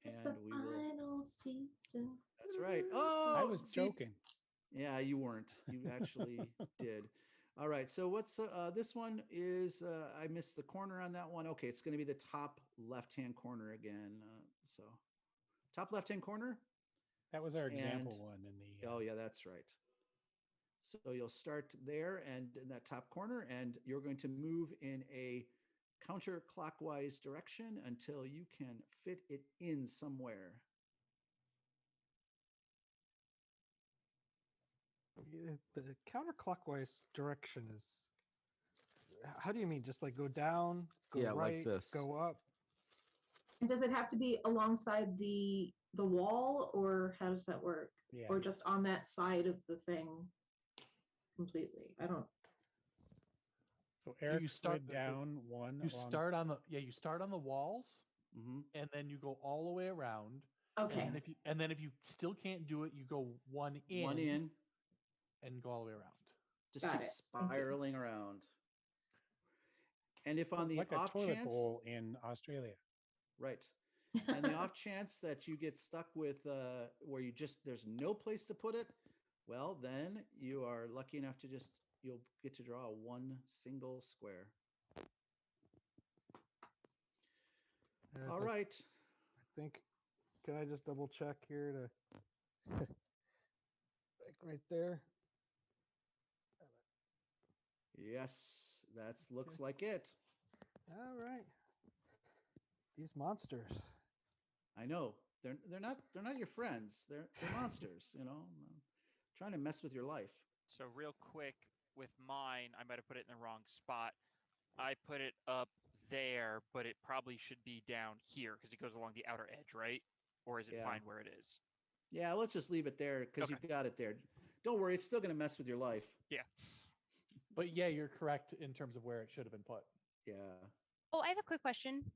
It's And the we will. final season. That's right. Oh, I was see, joking. Yeah, you weren't. You actually did. All right. So what's this one is I missed the corner on that one. Okay, it's going to be the top left-hand corner again. So top left-hand corner. That was our example And- one in the. Oh yeah, that's right. So you'll start there and in that top corner, and you're going to move in a counterclockwise direction until you can fit it in somewhere. Yeah, the counterclockwise direction is. How do you mean? Just like go down, go Yeah, like right, this. go up? And does it have to be alongside the wall, or how does that work? Yeah. Or just on that side of the thing completely? I don't. So Eric you start slid the- down one. You along- start on the you start on the walls, Mm-hmm. and then you go all the way around. Okay. And then if you still can't do it, you go one in, One in. and go all the way around. Just Got keep it. Thank you. spiraling around. And if on the like a off toilet chance, bowl in Australia. right, and the off chance that you get stuck with where you just there's no place to put it, well, then you are lucky enough to you'll get to draw one single square. All I right. think. Can I just double check here to? Like right there. Yes, that looks like it. All right. These monsters. I know they're not your friends. They're monsters. You know, trying to mess with your life. So real quick with mine, I might have put it in the wrong spot. I put it up there, but it probably should be down here because it goes along the outer edge, right? Or is it Yeah. fine where it is? Yeah, let's just leave it there because Okay. you've got it there. Don't worry, it's still going to mess with your life. But yeah, you're correct in terms of where it should have been put. Yeah. Oh, I have a quick question.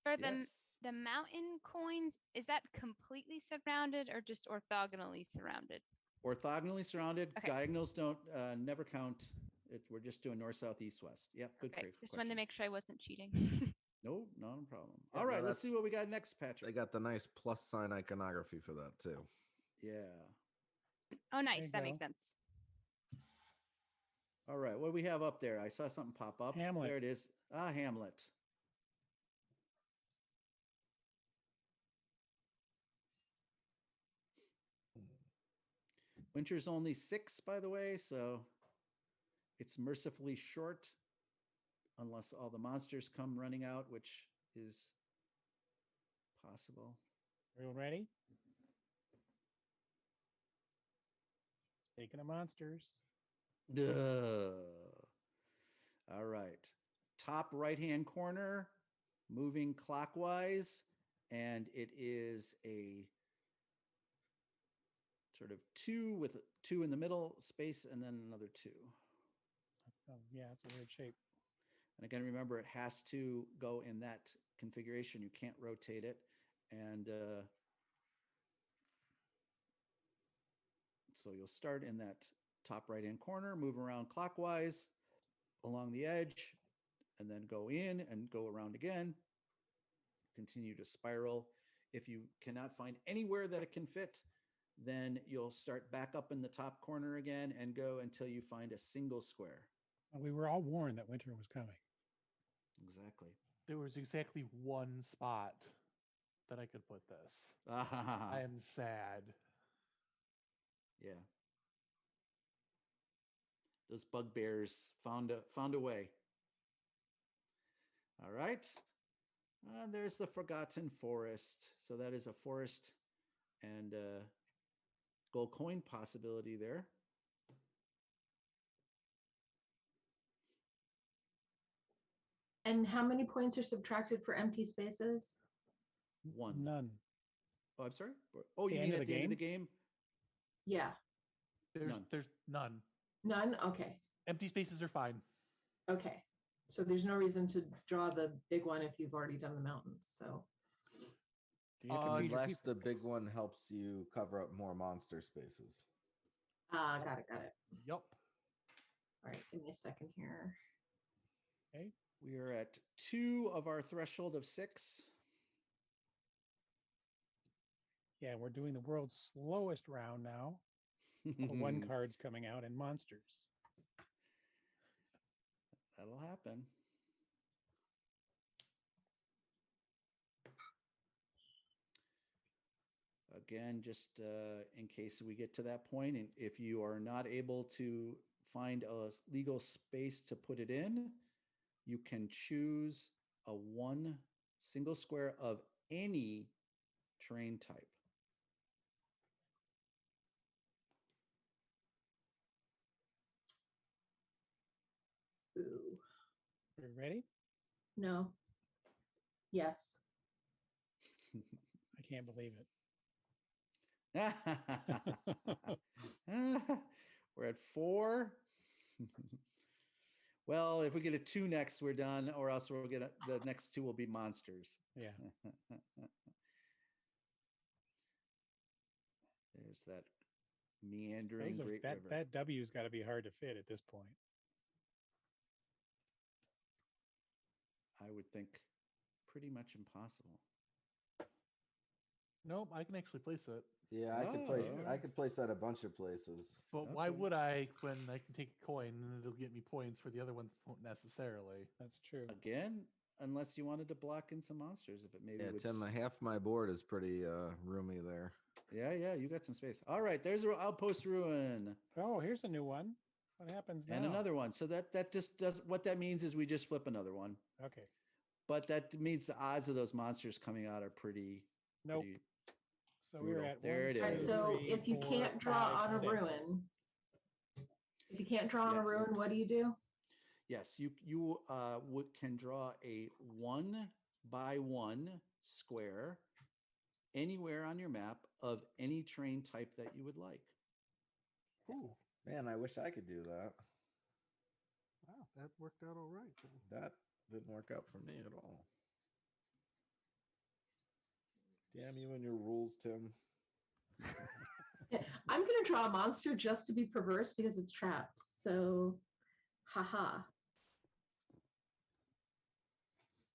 For Yes. the mountain coins, is that completely surrounded or just orthogonally surrounded? Orthogonally surrounded. Okay. Diagonals don't never count. We're just doing north, south, east, west. Yep. Good. Okay, Great just wanted to question. make sure I wasn't cheating. No, not a problem. Yeah, All right, no, let's see that's- what we got next, They Patrick. got the nice plus sign iconography for that too. Yeah. Oh, nice. you That makes go. sense. All right, what do we have up there? I saw something pop up. Hamlet. There it is. Ah, Hamlet. Winter's only 6, by the way, so it's mercifully short unless all the monsters come running out, which is possible. Everyone ready? Speaking of monsters, Duh. All right. Top right-hand corner, moving clockwise, and it is a sort of 2 with a 2 in the middle space and then another 2. yeah, it's a weird shape. And again, remember, it has to go in that configuration. You can't rotate it. And so you'll start in that top right-hand corner, move around clockwise along the edge, and then go in and go around again. Continue to spiral. If you cannot find anywhere that it can fit, then you'll start back up in the top corner again and go until you find a single square. We were all warned that winter was coming. Exactly. There was exactly one spot that I could put this. I am sad. Yeah. Those bugbears found a way. All right. There's the Forgotten Forest. So that is a forest and gold coin possibility there. And how many points are subtracted for empty spaces? 1. None. Oh, I'm sorry. Oh, you The mean end of at the the end of the game? Yeah. There's none. None? Okay. Empty spaces are fine. Okay. So there's no reason to draw the big one if you've already done the mountains. So Do you have to feed your Unless people? the big one helps you cover up more monster spaces. got it. Yup. All right, give me a second here. Okay. We are at 2 of our threshold of 6. Yeah, we're doing the world's slowest round now. The one card's coming out and monsters. That'll happen. Again, just in case we get to that point, and if you are not able to find a legal space to put it in, you can choose a 1 single square of any terrain type. Ooh. Are you ready? No. Yes. I can't believe it. We're at 4. Well, if we get a 2 next, we're done, or else we'll get the next 2 will be monsters. Yeah. There's that meandering great river. That W's got to be hard to fit at this point. I would think pretty much impossible. Nope, I can actually place it. Yeah, I could place that a bunch of places. But why would I when I can take a coin and it'll get me points for the other ones won't necessarily? That's true. Again, unless you wanted to block in some monsters, if it maybe Yeah, would Tim, half my board is pretty roomy there. Yeah, you got some space. All right, there's our Outpost Ruin. Oh, here's a new one. What happens now? And another one. So that just does what that means is we just flip another one. Okay. But that means the odds of those monsters coming out are pretty. Nope. Pretty So we're brutal. at There one, it two, is. So three, if you 4, can't draw 5, on a 6. ruin, if you can't draw on a Yes. ruin, what do you do? Yes, you can draw a 1x1 square anywhere on your map of any terrain type that you would like. Ooh, Man, I wish I could do that. wow, that worked out all right. That didn't work out for me at all. Damn you and your rules, Tim. I'm going to draw a monster just to be perverse because it's trapped. So, haha.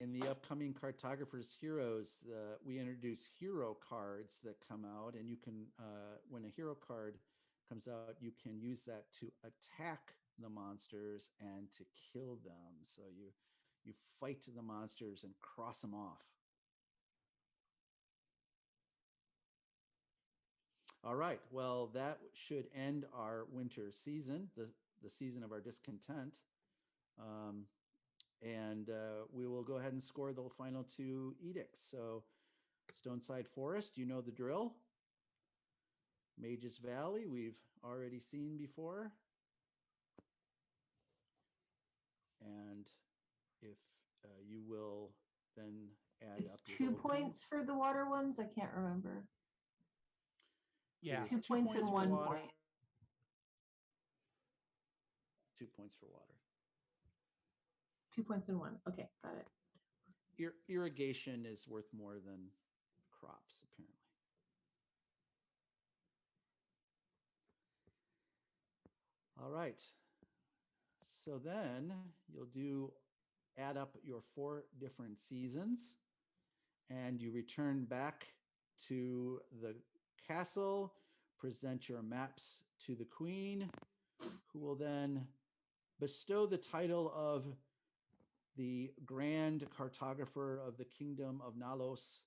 In the upcoming Cartographer's Heroes, we introduce hero cards that come out, and you can, when a hero card comes out, you can use that to attack the monsters and to kill them. So you fight the monsters and cross them off. All right. Well, that should end our winter season, the season of our discontent. And we will go ahead and score the final 2 edicts. So Stoneside Forest, you know the drill. Mages Valley, we've already seen before. And if you will then add It's up your 2 little points pins. for the water ones. I can't remember. Yeah. It is 2 points and for 1 water, point. 2 points for water. 2 points and 1. Okay, got it. Irrigation is worth more than crops, apparently. All right. So then you'll add up your 4 different seasons, and you return back to the castle, present your maps to the queen, who will then bestow the title of the Grand Cartographer of the Kingdom of Nalos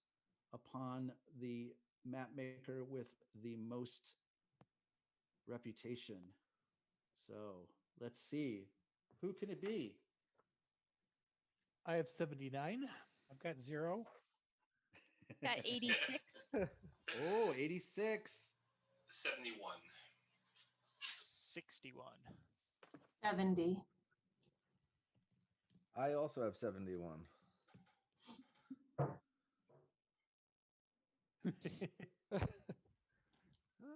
upon the map maker with the most reputation. So let's see. Who can it be? I have 79. I've got 0. Got 86. Oh, 86. 71. 61. 70. I also have 71.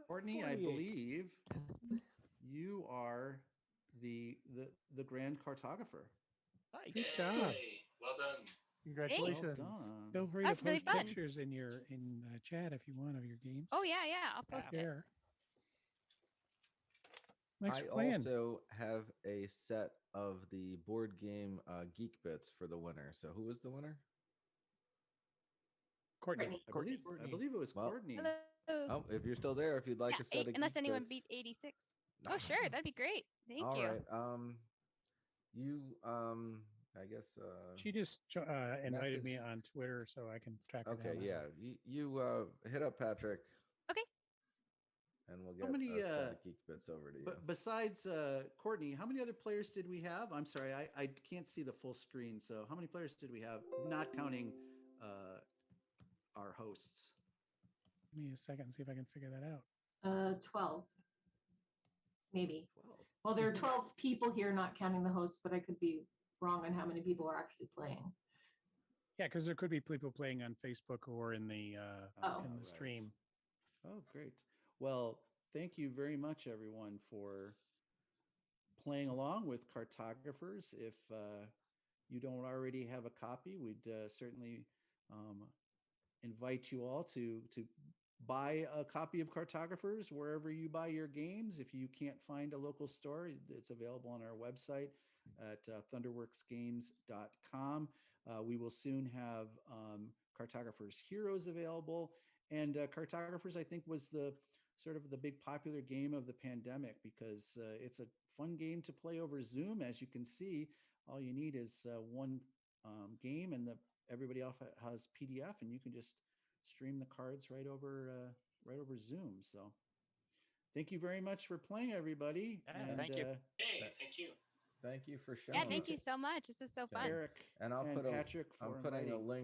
Courtney, I 48. believe you are the Grand Cartographer. Nice. Good job. Hey, well done. Congratulations. Well done. Feel free That's to really post fun. pictures in chat if you want of your games. Oh yeah, I'll post it. Share. Next I plan. also have a set of the board game Geek Bits for the winner. So who was the winner? Courtney. Courtney. I believe it was Well, Courtney. Hello. Oh, if you're still there, if you'd like Yeah, a set of unless Geek anyone Bits. beat 86. Oh sure, that'd be great. Thank All you. right. You I guess She just invited me message- on Twitter so I can track her okay, down. yeah. You hit up Patrick. Okay. And we'll How get many, a set of Geek Bits over to you. But besides Courtney, how many other players did we have? I'm sorry, I can't see the full screen. So how many players did we have, not counting our hosts? Give me a second and see if I can figure that out. 12. Maybe. 12. Well, there are 12 people here, not counting the hosts, but I could be wrong on how many people are actually playing. Yeah, because there could be people playing on Facebook or in the Oh. in the Right. stream. Oh, great. Well, thank you very much, everyone, for playing along with Cartographers. If you don't already have a copy, we'd certainly invite you all to buy a copy of Cartographers wherever you buy your games. If you can't find a local store, it's available on our website at thunderworksgames.com. We will soon have Cartographers Heroes available. And Cartographers, I think, was the sort of the big popular game of the pandemic because it's a fun game to play over Zoom. As you can see, all you need is one game, and everybody else has PDF, and you can just stream the cards right over Zoom. So thank you very much for playing, everybody. Yeah, and, thank you. Hey, thank you. Thank you for showing. Yeah, thank us. you so much. This was so fun. Eric And I'll and put Patrick I'm for putting a inviting. link